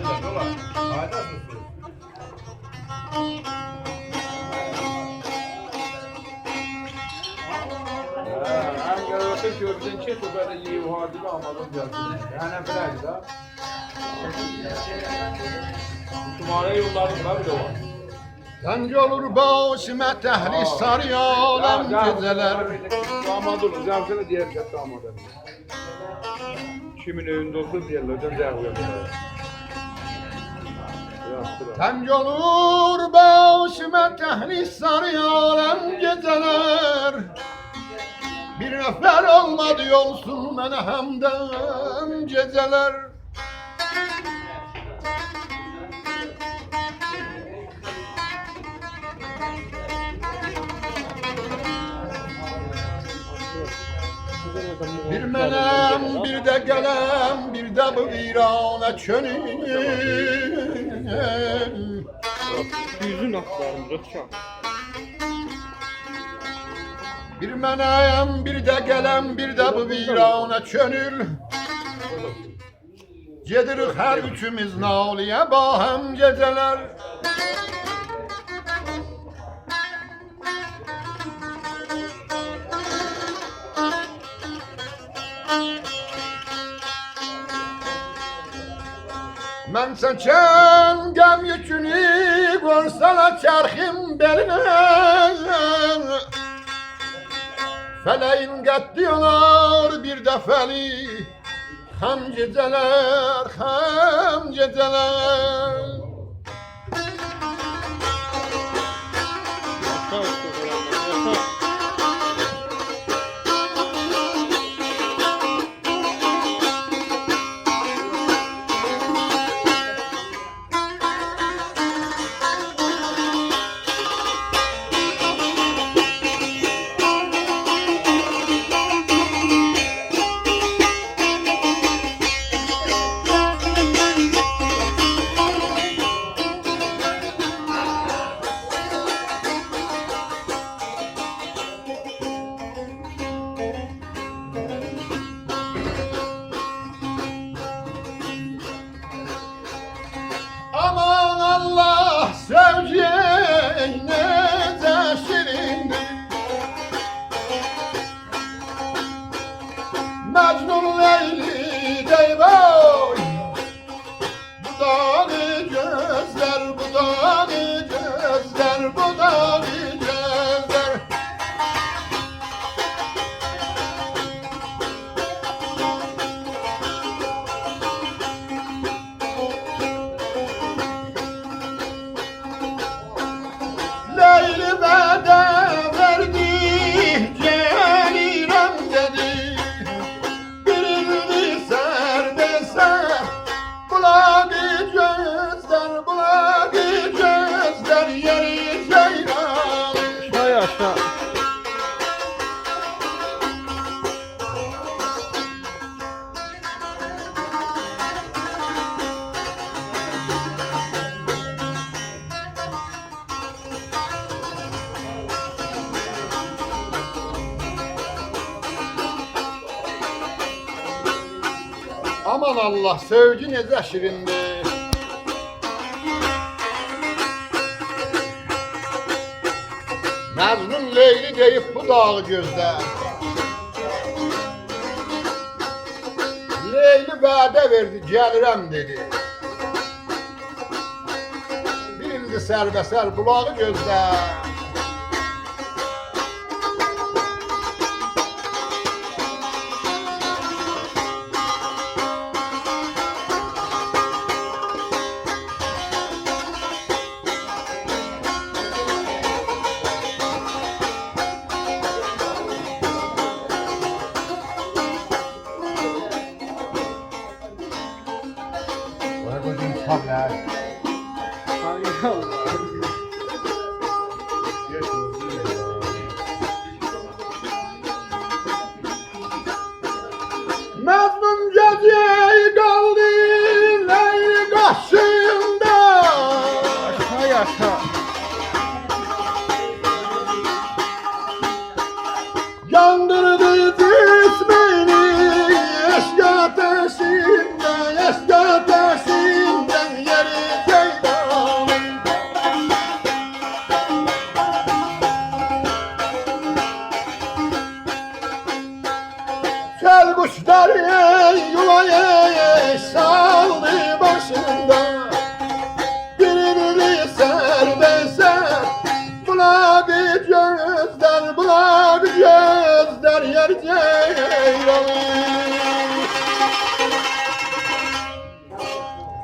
Nerede dolar? Faydasız. Hem görüyorsun ki bizden çet o kadar iyi vardı da almadım geldi. Yani falan da. Tumara yollarım var bir de var. Gence olur başıma tehri sarıyalım geceler. Damat olur. Zavsana diğer kat damat olur. Kimin evinde olsun diyorlar. Hocam zahmet Gence olur başıma tehri sarıyalım geceler. Bir nefer olmadı yolsun bana hemden geceler. Bir menem, bir de gelem, bir de bu virana çönüm. Yüzün aktarım Rıkşan. Bir menem, bir de gelem, bir de bu virana çönül. Gedirik her üçümüz naliye bahem geceler. Ben seçen gem yükünü korsana çarxım beline. Feleğin diyorlar bir defeli. Hem geceler, hem geceler. Aman Allah seveceğin ne de şirindir. Mecnun Leyli dey boy. Bu dağı gözler, bu dağı gözler, bu dağı gözler. Leyli bede verdi, gelirem dedi. Birini serbese, buladı gözler, buladı gözler, yeri ceylan. Hay aşağı. Aman Allah sevgi ne şirindir. Mecnun Leyli deyip bu dağı gözler. Leyli vədə verdi gəlirəm dedi. Birindi sərbəsər bulağı gözlər. Hay Allah. Mecnun gecəyi qaldı Leyli qarşısında. Hay aşağı. Yandırdı cismini eşk ateşinde, eşk ateşinde. kuşlar yuvaya saldı başında. Birini serbest bula bir gözler, bula bir gözler yer ceyranı.